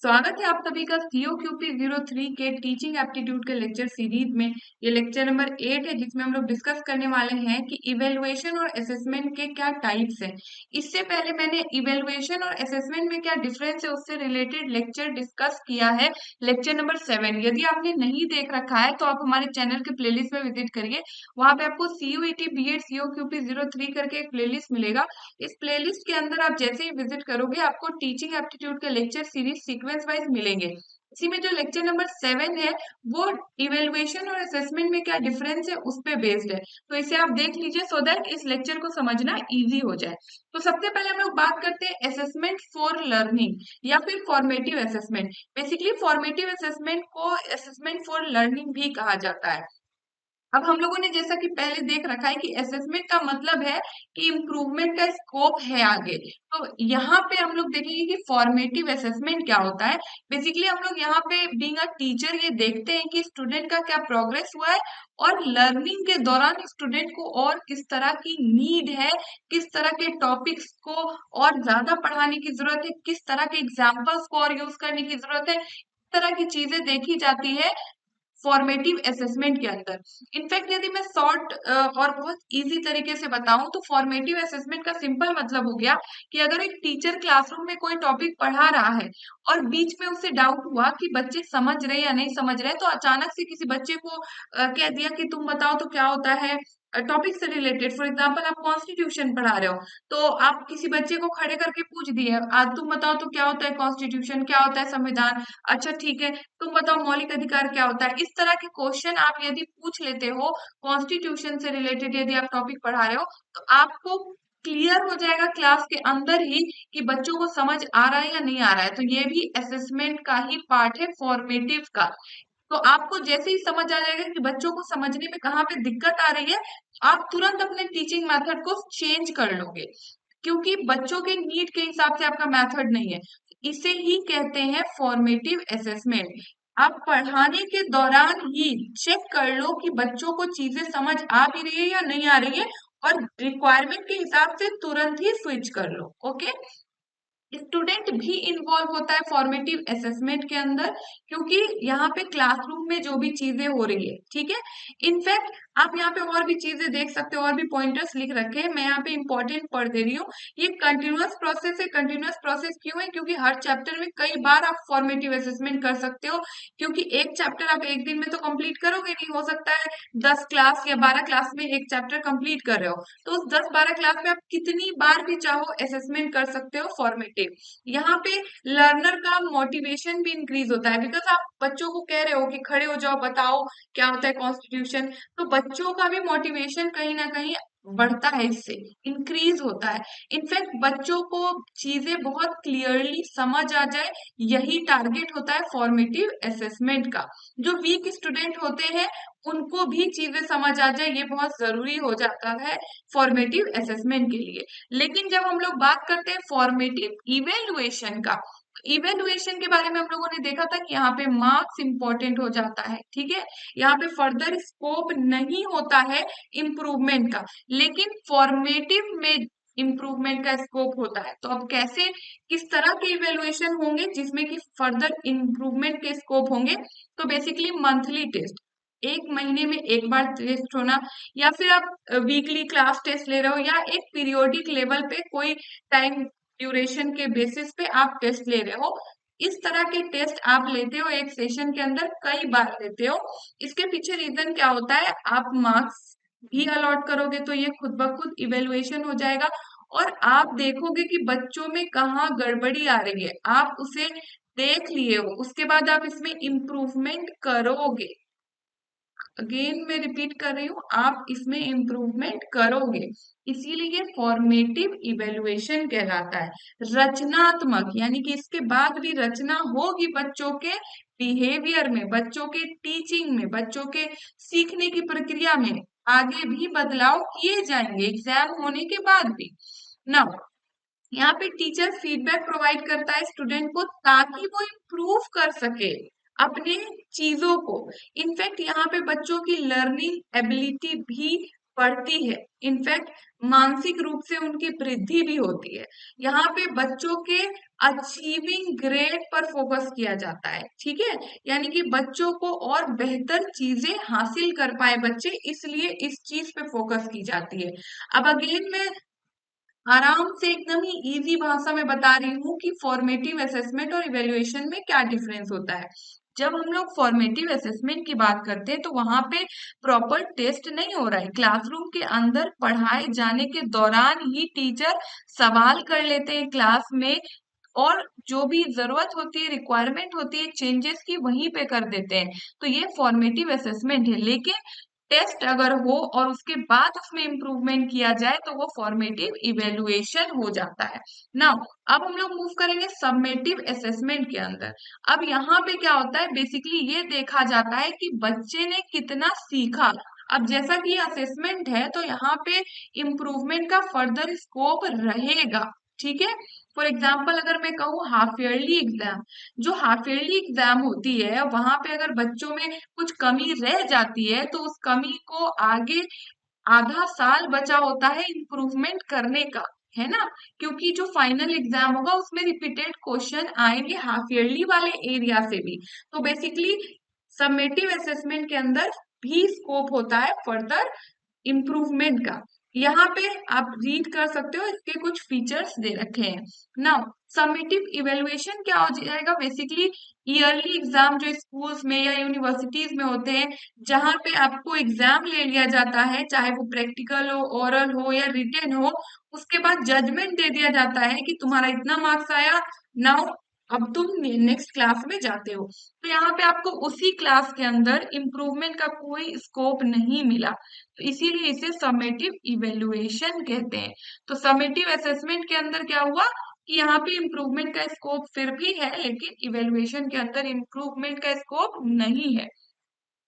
स्वागत है आप सभी का COQP03 के टीचिंग एप्टीट्यूड के लेक्चर सीरीज में। ये लेक्चर नंबर 8 है जिसमें हम लोग डिस्कस करने वाले हैं कि इवेलुएशन और असेसमेंट के क्या टाइप्स हैं। इससे पहले मैंने इवेलुएशन और असेसमेंट में क्या डिफरेंस है उससे रिलेटेड लेक्चर डिस्कस किया है, लेक्चर नंबर 7। यदि आपने नहीं देख रखा है तो आप हमारे चैनल के प्लेलिस्ट में विजिट करिए। वहां पे आपको CUET BEd COQP03 करके एक प्लेलिस्ट मिलेगा। इस प्लेलिस्ट के अंदर आप जैसे ही विजिट करोगे आपको टीचिंग एप्टीट्यूड के लेक्चर सीरीज सीक्वेंस वाइज मिलेंगे। इसी में जो लेक्चर नंबर 7 है वो इवेलुएशन और असेसमेंट में क्या डिफरेंस है उस पे बेस्ड है। तो इसे आप देख लीजिए सो दैट इस लेक्चर को समझना इजी हो जाए। तो सबसे पहले हम लोग बात करते हैं असेसमेंट फॉर लर्निंग या फिर formative assessment. Basically formative assessment को असेसमेंट फॉर लर्निंग भी कहा जाता है। अब हम लोगों ने जैसा कि पहले देख रखा है कि असेसमेंट का मतलब है कि इम्प्रूवमेंट का स्कोप है आगे। तो यहाँ पे हम लोग देखेंगे कि फॉर्मेटिव असेसमेंट क्या होता है। बेसिकली हम लोग यहाँ पे बीइंग अ टीचर ये देखते हैं कि स्टूडेंट का क्या प्रोग्रेस हुआ है और लर्निंग के दौरान स्टूडेंट को और किस तरह की नीड है, किस तरह के टॉपिक्स को और ज्यादा पढ़ाने की जरूरत है, किस तरह के एग्जाम्पल्स को और यूज करने की जरूरत है, इस तरह की चीजें देखी जाती है फॉर्मेटिव असेसमेंट के अंदर। इनफैक्ट यदि मैं शॉर्ट और बहुत इजी तरीके से बताऊं तो फॉर्मेटिव असेसमेंट का सिंपल मतलब हो गया कि अगर एक टीचर क्लासरूम में कोई टॉपिक पढ़ा रहा है और बीच में उससे डाउट हुआ कि बच्चे समझ रहे या नहीं समझ रहे, तो अचानक से किसी बच्चे को कह दिया कि तुम बताओ तो क्या होता है टॉपिक से रिलेटेड। फॉर एग्जाम्पल आप कॉन्स्टिट्यूशन पढ़ा रहे हो तो आप किसी बच्चे को खड़े करके पूछ दिए, आज तुम बताओ तो क्या होता है कॉन्स्टिट्यूशन, क्या होता है संविधान, अच्छा ठीक है तुम बताओ मौलिक अधिकार क्या होता है। इस तरह के क्वेश्चन आप यदि पूछ लेते हो कॉन्स्टिट्यूशन से रिलेटेड, यदि आप टॉपिक पढ़ा रहे हो तो आपको क्लियर हो जाएगा क्लास के अंदर ही कि बच्चों को समझ आ रहा है या नहीं आ रहा है। तो ये भी असेसमेंट का ही पार्ट है फॉर्मेटिव का। तो आपको जैसे ही समझ आ जाएगा कि बच्चों को समझने में कहाँ पे दिक्कत आ रही है, आप तुरंत अपने टीचिंग मेथड को चेंज कर लोगे क्योंकि बच्चों के नीड के हिसाब से आपका मेथड नहीं है। इसे ही कहते हैं फॉर्मेटिव असेसमेंट। आप पढ़ाने के दौरान ही चेक कर लो कि बच्चों को चीजें समझ आ भी रही है या नहीं आ रही है और रिक्वायरमेंट के हिसाब से तुरंत ही स्विच कर लो। ओके, स्टूडेंट भी इन्वॉल्व होता है फॉर्मेटिव असेसमेंट के अंदर क्योंकि यहाँ पे क्लासरूम में जो भी चीजें हो रही है, ठीक है। इनफैक्ट आप यहाँ पे और भी चीजें देख सकते हो, और भी पॉइंटर्स लिख रखे हैं, मैं यहाँ पे इंपॉर्टेंट पढ़ दे रही हूँ। ये कंटिन्यूअस प्रोसेस है। कंटिन्यूअस प्रोसेस क्यों है? क्योंकि हर चैप्टर में कई बार आप फॉर्मेटिव असेसमेंट कर सकते हो, क्योंकि एक चैप्टर आप एक दिन में तो कंप्लीट करोगे नहीं। हो सकता है 10 क्लास या 12 क्लास में एक चैप्टर कंप्लीट कर रहे हो, तो उस 10-12 क्लास में आप कितनी बार भी चाहो असेसमेंट कर सकते हो फॉर्मेटिव। यहाँ पे लर्नर का मोटिवेशन भी इंक्रीज होता है, बिकॉज आप बच्चों को कह रहे हो कि खड़े हो जाओ बताओ क्या होता है कॉन्स्टिट्यूशन। तो बच्चों का भी मोटिवेशन कहीं ना कहीं बढ़ता है, इससे इंक्रीज होता है। इनफैक्ट बच्चों को चीजें बहुत क्लियरली समझ आ जाए, यही टारगेट होता है फॉर्मेटिव असेसमेंट का। जो वीक स्टूडेंट होते हैं उनको भी चीजें समझ आ जाए, ये बहुत जरूरी हो जाता है फॉर्मेटिव असेसमेंट के लिए। लेकिन जब हम लोग बात करते हैं फॉर्मेटिव इवेल्युएशन का, इवेल्युएशन के बारे में हम लोगों ने देखा था कि यहाँ पे मार्क्स इंपॉर्टेंट हो जाता है, ठीक है। यहाँ पे फर्दर स्कोप नहीं होता है इम्प्रूवमेंट का, लेकिन फॉर्मेटिव में इम्प्रूवमेंट का स्कोप होता है। तो अब कैसे, किस तरह के इवेल्युएशन होंगे जिसमें कि फर्दर इम्प्रूवमेंट के स्कोप होंगे? तो बेसिकली मंथली टेस्ट, एक महीने में एक बार टेस्ट होना, या फिर आप वीकली क्लास टेस्ट ले रहे हो, या एक पीरियोडिक लेवल पे कोई टाइम ड्यूरेशन के बेसिस पे आप टेस्ट ले रहे हो। इस तरह के टेस्ट आप लेते हो एक सेशन के अंदर, कई बार लेते हो। इसके पीछे रीजन क्या होता है? आप मार्क्स भी अलॉट करोगे तो ये खुद ब खुद इवेल्युएशन हो जाएगा और आप देखोगे कि बच्चों में कहाँ गड़बड़ी आ रही है, आप उसे देख लिए हो, उसके बाद आप इसमें इम्प्रूवमेंट करोगे। अगेन मैं रिपीट कर रही हूँ, आप इसमें इम्प्रूवमेंट करोगे। इसीलिए फॉर्मेटिव इवेल्युएशन कहलाता है। रचनात्मक यानी कि इसके बाद भी रचना होगी बच्चों के बिहेवियर में, बच्चों के टीचिंग में, बच्चों के सीखने की प्रक्रिया में आगे भी बदलाव किए जाएंगे एग्जाम होने के बाद भी। ना, यहाँ पे टीचर फीडबैक प्रोवाइड करता है स्टूडेंट को ताकि वो इम्प्रूव कर सके अपने चीजों को। इनफैक्ट यहाँ पे बच्चों की लर्निंग एबिलिटी भी बढ़ती है, इनफैक्ट मानसिक रूप से उनकी वृद्धि भी होती है। यहाँ पे बच्चों के अचीविंग ग्रेड पर फोकस किया जाता है, ठीक है, यानी कि बच्चों को और बेहतर चीजें हासिल कर पाए बच्चे, इसलिए इस चीज पे फोकस की जाती है। अब अगेन मैं आराम से एकदम ही इजी भाषा में बता रही हूँ कि फॉर्मेटिव असेसमेंट और इवेल्युएशन में क्या डिफरेंस होता है। जब हम लोग फॉर्मेटिव असेसमेंट की बात करते हैं तो वहां पे प्रॉपर टेस्ट नहीं हो रहा है, क्लासरूम के अंदर पढ़ाए जाने के दौरान ही टीचर सवाल कर लेते हैं क्लास में, और जो भी जरूरत होती है, रिक्वायरमेंट होती है चेंजेस की, वहीं पे कर देते हैं। तो ये फॉर्मेटिव असेसमेंट है। लेकिन टेस्ट अगर हो और उसके बाद उसमें इम्प्रूवमेंट किया जाए तो वो फॉर्मेटिव इवेल्युएशन हो जाता है। नाउ अब हम लोग मूव करेंगे सबमेटिव असेसमेंट के अंदर। अब यहाँ पे क्या होता है, बेसिकली ये देखा जाता है कि बच्चे ने कितना सीखा। अब जैसा कि असेसमेंट है तो यहाँ पे इम्प्रूवमेंट का फर्दर स्कोप रहेगा, ठीक है। फॉर एग्जाम्पल अगर मैं कहूँ हाफ ईयरली एग्जाम, जो हाफ ईयरली एग्जाम होती है वहां पे अगर बच्चों में कुछ कमी रह जाती है तो उस कमी को आगे आधा साल बचा होता है इम्प्रूवमेंट करने का, है ना, क्योंकि जो फाइनल एग्जाम होगा उसमें रिपीटेड क्वेश्चन आएंगे हाफ ईयरली वाले एरिया से भी। तो बेसिकली सबमेटिव असेसमेंट के अंदर भी स्कोप होता है फर्दर इम्प्रूवमेंट का। यहाँ पे आप रीड कर सकते हो, इसके कुछ फीचर्स दे रखे हैं। नाउ समेटिव इवेलुएशन क्या हो जाएगा, बेसिकली ईयरली एग्जाम जो स्कूल्स में या यूनिवर्सिटीज में होते हैं, जहां पे आपको एग्जाम ले लिया जाता है, चाहे वो प्रैक्टिकल हो, ओरल हो या रिटेन हो, उसके बाद जजमेंट दे दिया जाता है कि तुम्हारा इतना मार्क्स आया, नाउ अब तुम नेक्स्ट क्लास में जाते हो। तो यहाँ पे आपको उसी क्लास के अंदर इम्प्रूवमेंट का कोई स्कोप नहीं मिला, तो इसीलिए इसे समेटिव इवेल्युएशन कहते हैं। तो समेटिव असेसमेंट के अंदर क्या हुआ कि यहाँ पे इम्प्रूवमेंट का स्कोप फिर भी है, लेकिन इवेल्युएशन के अंदर इम्प्रूवमेंट का स्कोप नहीं है।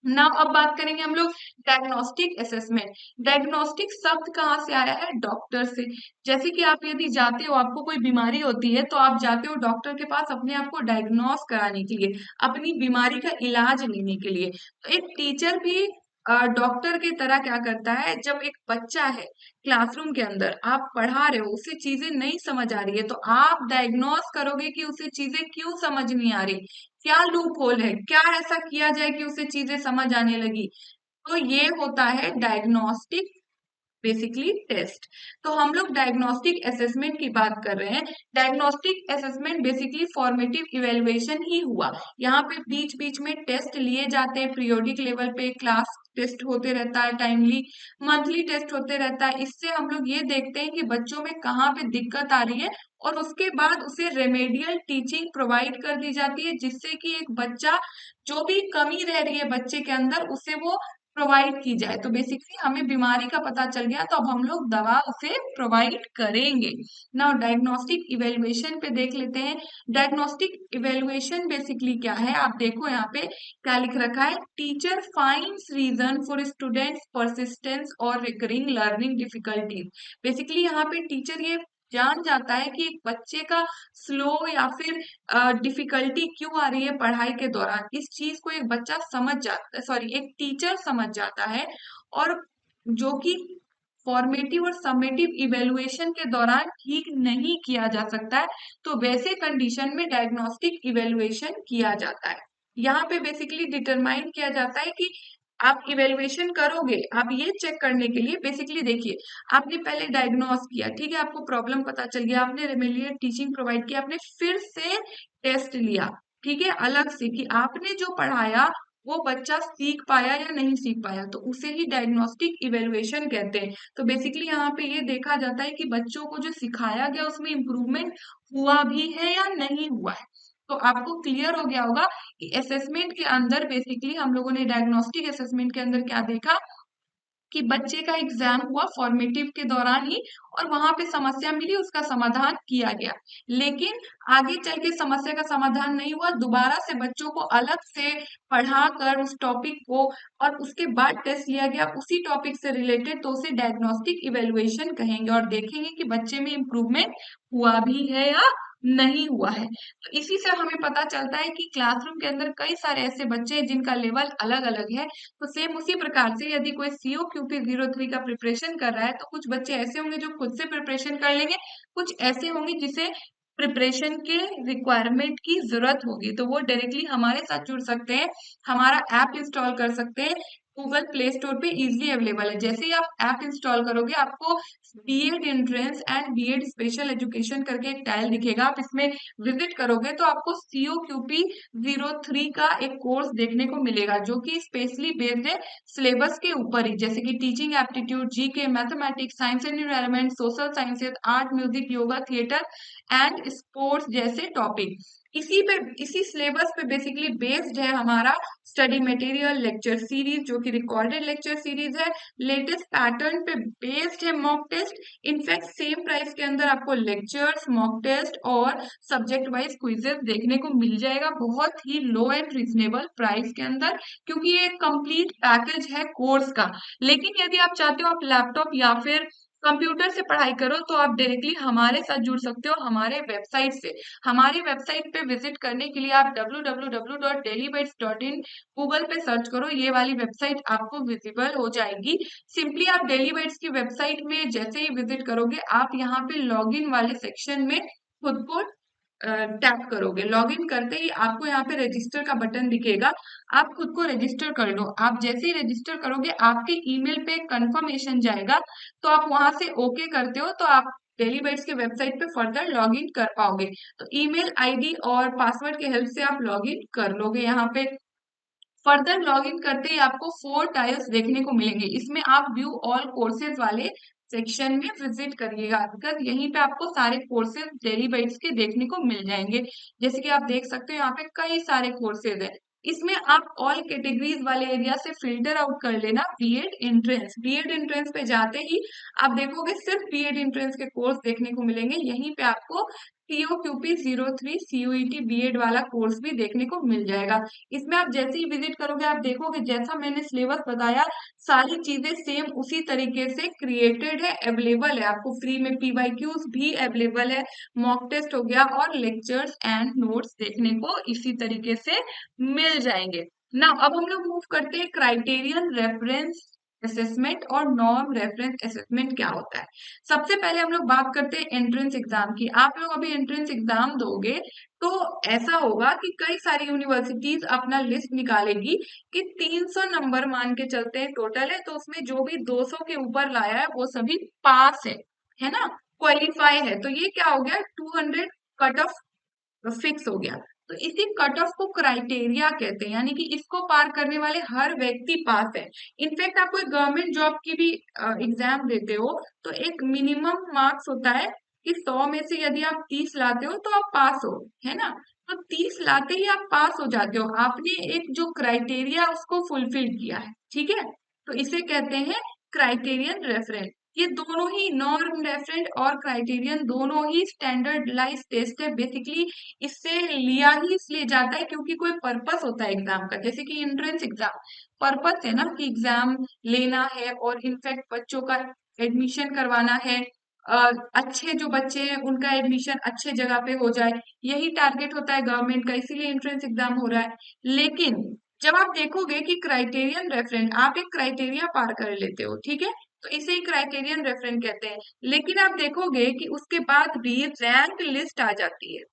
नाउ अब बात करेंगे हम लोग डायग्नोस्टिक असेसमेंट। डायग्नोस्टिक शब्द कहाँ से आया है, डॉक्टर से। जैसे कि आप यदि जाते हो, आपको कोई बीमारी होती है तो आप जाते हो डॉक्टर के पास अपने आप को डायग्नोस कराने के लिए, अपनी बीमारी का इलाज लेने के लिए। तो एक टीचर भी डॉक्टर की तरह क्या करता है, जब एक बच्चा है क्लासरूम के अंदर, आप पढ़ा रहे हो, उसे चीजें नहीं समझ आ रही है, तो आप डायग्नोस करोगे कि उसे चीजें क्यों समझ नहीं आ रही, क्या लूप होल है, क्या ऐसा किया जाए कि उसे चीजें समझ आने लगी। तो ये होता है डायग्नोस्टिक बेसिकली टेस्ट। तो हम लोग डायग्नोस्टिक असेसमेंट की बात कर रहे हैं। Diagnostic assessment basically formative evaluation ही हुआ। यहाँ पे बीच बीच में टेस्ट लिए जाते हैं, पीरियोडिक लेवल पे क्लास टेस्ट होते रहता है, टाइमली मंथली टेस्ट होते रहता है। इससे हम लोग ये देखते हैं कि बच्चों में कहाँ पे दिक्कत आ रही है, और उसके बाद उसे रेमेडियल टीचिंग प्रोवाइड कर दी जाती है, जिससे कि एक बच्चा, जो भी कमी रह रही है बच्चे के अंदर, उसे वो प्रोवाइड की जाए। तो बेसिकली हमें बीमारी का पता चल गया तो अब हम लोग दवा उसे प्रोवाइड करेंगे। नाउ डायग्नोस्टिक इवेल्युएशन पे देख लेते हैं। डायग्नोस्टिक इवेल्युएशन बेसिकली क्या है, आप देखो यहाँ पे क्या लिख रखा है, teacher finds reason for students persistence और रिकरिंग लर्निंग डिफिकल्टीज। बेसिकली यहाँ पे टीचर ये जान जाता है कि एक बच्चे का स्लो या फिर डिफिकल्टी क्यों आ रही है पढ़ाई के दौरान, इस चीज को एक बच्चा समझ जाता है, सॉरी एक टीचर समझ जाता है, और जो कि फॉर्मेटिव और समेटिव इवेल्युएशन के दौरान ठीक नहीं किया जा सकता है, तो वैसे कंडीशन में डायग्नोस्टिक इवेल्युएशन किया जाता है। यहाँ पे बेसिकली डिटरमाइन किया जाता है कि आप इवेल्युएशन करोगे, आप ये चेक करने के लिए, बेसिकली देखिए, आपने पहले डायग्नोस किया, ठीक है, आपको प्रॉब्लम पता चल गया, आपने रेमेडियल टीचिंग प्रोवाइड किया, आपने फिर से टेस्ट लिया, ठीक है, अलग से, कि आपने जो पढ़ाया वो बच्चा सीख पाया या नहीं सीख पाया, तो उसे ही डायग्नोस्टिक इवेल्युएशन कहते हैं। तो बेसिकली यहाँ पे ये देखा जाता है कि बच्चों को जो सिखाया गया उसमें इम्प्रूवमेंट हुआ भी है या नहीं हुआ है। तो आपको क्लियर हो गया होगा कि असेसमेंट के अंदर बेसिकली हम लोगों ने डायग्नोस्टिक असेसमेंट के अंदर क्या देखा, कि बच्चे का एग्जाम हुआ फॉर्मेटिव के दौरान ही, और वहां पे समस्या मिली, उसका समाधान किया गया, लेकिन आगे चल के समस्या का समाधान नहीं हुआ, दोबारा से बच्चों को अलग से पढ़ा कर उस टॉपिक को, और उसके बाद टेस्ट लिया गया उसी टॉपिक से रिलेटेड, तो उसे डायग्नोस्टिक इवेल्युएशन कहेंगे, और देखेंगे कि बच्चे में इम्प्रूवमेंट हुआ भी है या नहीं हुआ है। तो इसी से हमें पता चलता है कि क्लासरूम के अंदर कई सारे ऐसे बच्चे हैं जिनका लेवल अलग-अलग है। तो सेम उसी प्रकार से यदि कोई सीओक्यूपी 03 का प्रिपरेशन कर रहा है, तो कुछ बच्चे ऐसे होंगे जो खुद से प्रिपरेशन कर लेंगे, कुछ ऐसे होंगे जिसे प्रिपरेशन के रिक्वायरमेंट की ज़रूरत होगी, तो वो डायरेक्टली हमारे साथ जुड़ सकते हैं, हमारा ऐप इंस्टॉल कर सकते हैं। गूगल प्ले स्टोर पे ईज़िली अवेलेबल है। जैसे ही आप ऐप इंस्टॉल करोगे, आपको BEd entrance and BEd special education करके एक टाइल दिखेगा। आप इसमें विजिट करोगे तो आपको सीओक्यूपी 03 का एक कोर्स देखने को मिलेगा, जो कि स्पेशली बेस्ड है सिलेबस के ऊपर ही, जैसे कि teaching aptitude, GK, mathematics, science and environment, social sciences, art, music, yoga, theatre and sports जैसे टॉपिक। इसी सिलेबस पे बेसिकली बेस्ड है हमारा स्टडी मटेरियल, लेक्चर सीरीज जो कि रिकॉर्डेड लेक्चर सीरीज है, लेटेस्ट पैटर्न पे बेस्ड है mock test. In fact same price के अंदर आपको लेक्चर्स, मॉक टेस्ट और सब्जेक्ट वाइज क्विजेस देखने को मिल जाएगा, बहुत ही लो एंड रिजनेबल प्राइस के अंदर, क्योंकि ये कंप्लीट पैकेज है कोर्स का। लेकिन यदि आप चाहते हो आप लैपटॉप या फिर कंप्यूटर से पढ़ाई करो, तो आप डायरेक्टली हमारे साथ जुड़ सकते हो हमारे वेबसाइट से। हमारी वेबसाइट पे विजिट करने के लिए आप www.delhybytes.in गूगल पे सर्च करो, ये वाली वेबसाइट आपको विजिबल हो जाएगी। सिंपली आप डेलीबाइट्स की वेबसाइट में जैसे ही विजिट करोगे, आप यहाँ पे लॉगिन वाले सेक्शन में खुद को टैप करोगे। लॉगिन करते ही आपको यहाँ पे रजिस्टर का बटन दिखेगा, आप खुद को रजिस्टर कर लो। आप जैसे ही रजिस्टर करोगे, आपके ईमेल पे कंफर्मेशन जाएगा, तो आप वहां से ओके करते हो, तो आप डेली बाइट्स के वेबसाइट पे फर्दर लॉगिन कर पाओगे। तो ईमेल आईडी और पासवर्ड के हेल्प से आप लॉगिन कर लोगे। यहाँ पे फर्दर लॉगिन करते ही आपको 4 टाइल्स देखने को मिलेंगे। इसमें आप व्यू ऑल कोर्सेज वाले सेक्शन में विजिट करिएगा, बिकॉज यहीं पे आपको सारे कोर्सेज डेली बाइट्स के देखने को मिल जाएंगे। जैसे कि आप देख सकते हो यहाँ पे कई सारे कोर्सेज है। इसमें आप ऑल कैटेगरीज वाले एरिया से फिल्टर आउट कर लेना बीएड एंट्रेंस। बीएड एंट्रेंस पे जाते ही आप देखोगे सिर्फ बीएड एंट्रेंस के कोर्स देखने को मिलेंगे। यहीं पे आपको सीओक्यूपी 03 सीयूईटी बीएड वाला कोर्स भी देखने को मिल जाएगा। इसमें आप जैसे ही विजिट करोगे, आप देखोगे जैसा मैंने सिलेबस बताया, सारी चीजें सेम उसी तरीके से क्रिएटेड है, अवेलेबल है। आपको फ्री में पीवाईक्यूज भी अवेलेबल है, मॉक टेस्ट हो गया और लेक्चर्स एंड नोट्स देखने को इसी तरीके से मिल जाएंगे ना। अब हम लोग मूव करते हैं क्राइटेरियन रेफरेंस असेसमेंट और नॉर्म रेफरेंस असेसमेंट क्या होता है। सबसे पहले हम लोग बात करते हैं एंट्रेंस एग्जाम की। आप लोग अभी एंट्रेंस एग्जाम दोगे, तो ऐसा होगा कि कई सारी यूनिवर्सिटीज अपना लिस्ट निकालेगी कि 300 नंबर मान के चलते हैं टोटल है, तो उसमें जो भी 200 के ऊपर लाया है वो सभी पास है ना, क्वालिफाई है। तो ये क्या हो गया, 200 कट ऑफ फिक्स हो गया। तो इसी कट ऑफ को क्राइटेरिया कहते हैं, यानी कि इसको पार करने वाले हर व्यक्ति पास है। इनफैक्ट आप कोई गवर्नमेंट जॉब की भी एग्जाम देते हो, तो एक मिनिमम मार्क्स होता है कि 100 में से यदि आप 30 लाते हो तो आप पास हो, है ना। तो 30 लाते ही आप पास हो जाते हो, आपने एक जो क्राइटेरिया उसको फुलफिल किया है, ठीक है। तो इसे कहते हैं क्राइटेरियन रेफरेंस। ये दोनों ही नॉर्म रेफरेंट और क्राइटेरियन दोनों ही स्टैंडर्डाइज टेस्ट है। बेसिकली इससे लिया ही इसलिए जाता है क्योंकि कोई पर्पस होता है एग्जाम का। जैसे कि एंट्रेंस एग्जाम पर्पस है ना, कि एग्जाम लेना है और इनफैक्ट बच्चों का एडमिशन करवाना है। अच्छे जो बच्चे हैं उनका एडमिशन अच्छे जगह पे हो जाए, यही टारगेट होता है गवर्नमेंट का, इसीलिए एंट्रेंस एग्जाम हो रहा है। लेकिन जब आप देखोगे कि क्राइटेरियन रेफरेंट, आप एक क्राइटेरिया पार कर लेते हो, ठीक है, तो इसे ही क्राइटेरियन रेफरेंस कहते हैं। लेकिन आप देखोगे कि उसके बाद भी रैंक लिस्ट आ जाती है।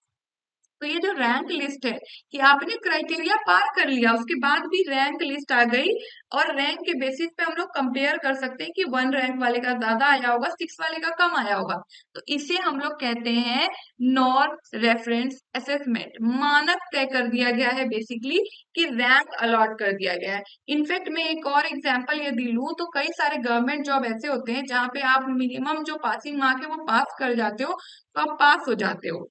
तो ये जो रैंक लिस्ट है कि आपने क्राइटेरिया पार कर लिया, उसके बाद भी रैंक लिस्ट आ गई, और रैंक के बेसिस पे हम लोग कंपेयर कर सकते हैं कि 1 रैंक वाले का ज्यादा आया होगा, 6 वाले का कम आया होगा। तो इसे हम लोग कहते हैं नॉर्म रेफरेंस असेसमेंट। मानक तय कर दिया गया है बेसिकली, कि रैंक अलॉट कर दिया गया है। इनफैक्ट मैं एक और एग्जाम्पल यदि लूँ, तो कई सारे गवर्नमेंट जॉब ऐसे होते हैं जहाँ पे आप मिनिमम जो पासिंग मार्क है वो पास कर जाते हो, तो आप पास हो जाते हो,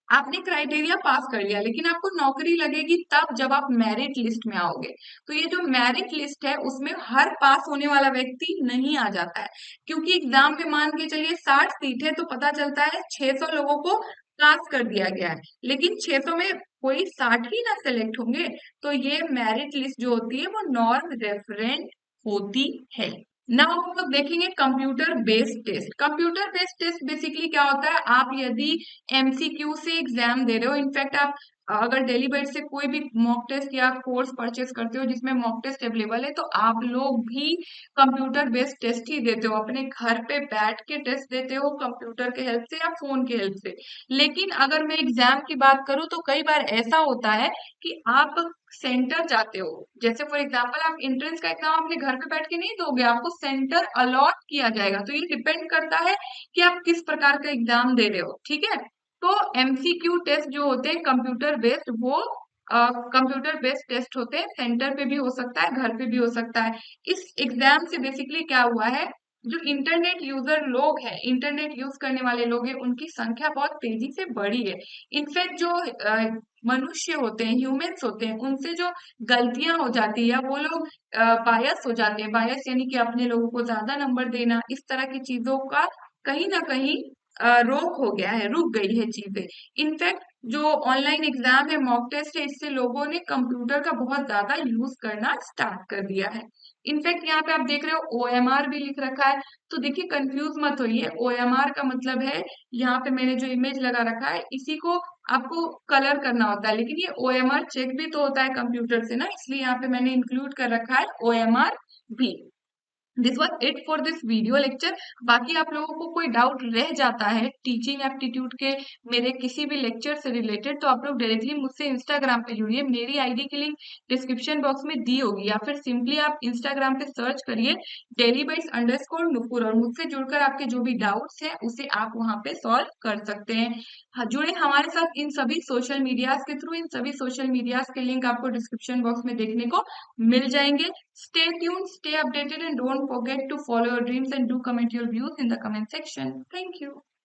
आपने क्राइटेरिया पास कर लिया, लेकिन आपको नौकरी लगेगी तब जब आप मेरिट लिस्ट में आओगे। तो ये जो मेरिट लिस्ट है उसमें हर पास होने वाला व्यक्ति नहीं आ जाता है, क्योंकि एग्जाम में मान के चलिए 60 सीट है, तो पता चलता है 600 लोगों को पास कर दिया गया है, लेकिन 600 में कोई 60 ही ना सेलेक्ट होंगे। तो ये मेरिट लिस्ट जो होती है वो नॉन रेफरेंट होती है। नाउ हम लोग देखेंगे computer based test. Computer based test basically क्या होता है, आप यदि एमसीक्यू से एग्जाम दे रहे हो, इनफैक्ट आप अगर डेली बेस से कोई भी मॉक टेस्ट या कोर्स परचेस करते हो जिसमें मॉक टेस्ट अवेलेबल है, तो आप लोग भी कंप्यूटर बेस्ड टेस्ट ही देते हो, अपने घर पे बैठ के टेस्ट देते हो कंप्यूटर के हेल्प से या फोन के हेल्प से। लेकिन अगर मैं एग्जाम की बात करूं तो कई बार ऐसा होता है कि आप सेंटर जाते हो, जैसे फॉर एग्जांपल आप एंट्रेंस का एग्जाम अपने घर पे बैठ के नहीं दोगे, आपको सेंटर अलॉट किया जाएगा। तो ये डिपेंड करता है कि आप किस प्रकार का एग्जाम दे रहे हो, ठीक है। तो एमसीक्यू टेस्ट जो होते हैं कंप्यूटर बेस्ड, वो कंप्यूटर बेस्ड टेस्ट होते हैं, सेंटर पे भी हो सकता है, घर पे भी हो सकता है। इस एग्जाम से बेसिकली क्या हुआ है, जो इंटरनेट यूजर लोग हैं, इंटरनेट यूज करने वाले लोग हैं, उनकी संख्या बहुत तेजी से बढ़ी है। इनफैक्ट जो मनुष्य होते हैं, ह्यूमंस होते हैं, उनसे जो गलतियां हो जाती है, या वो लोग बायस हो जाते हैं, बायस यानी कि अपने लोगों को ज्यादा नंबर देना, इस तरह की चीजों का कहीं ना कहीं रोक हो गया है, रुक गई है चीजें। इनफैक्ट जो ऑनलाइन एग्जाम है, मॉक टेस्ट है, इससे लोगों ने कंप्यूटर का बहुत ज्यादा यूज करना स्टार्ट कर दिया है। इनफैक्ट यहाँ पे आप देख रहे हो ओएमआर भी लिख रखा है, तो देखिए कंफ्यूज मत होइए। ओएमआर का मतलब है, यहाँ पे मैंने जो इमेज लगा रखा है इसी को आपको कलर करना होता है, लेकिन ये ओएमआर चेक भी तो होता है कंप्यूटर से ना, इसलिए यहाँ पे मैंने इंक्लूड कर रखा है ओएमआर भी। This was it for this video lecture. बाकी आप लोगों को कोई डाउट रह जाता है टीचिंग एप्टीट्यूड के मेरे किसी भी लेक्चर से रिलेटेड, तो आप लोग डायरेक्टली मुझसे इंस्टाग्राम पे जुड़िए, मेरी आईडी की लिंक डिस्क्रिप्शन बॉक्स में दी होगी, या फिर सिंपली आप इंस्टाग्राम पे सर्च करिए dailybits_nupur, और मुझसे जुड़कर आपके जो भी डाउट्स हैं उसे आप वहां पे सॉल्व कर सकते हैं। हाँ, जुड़े हमारे साथ इन सभी सोशल मीडियाज के थ्रू। इन सभी सोशल मीडियाज के लिंक आपको डिस्क्रिप्शन बॉक्स में देखने को मिल जाएंगे। Stay tuned, stay updated, and don't forget to follow your dreams and do comment your views in the comment section. Thank you.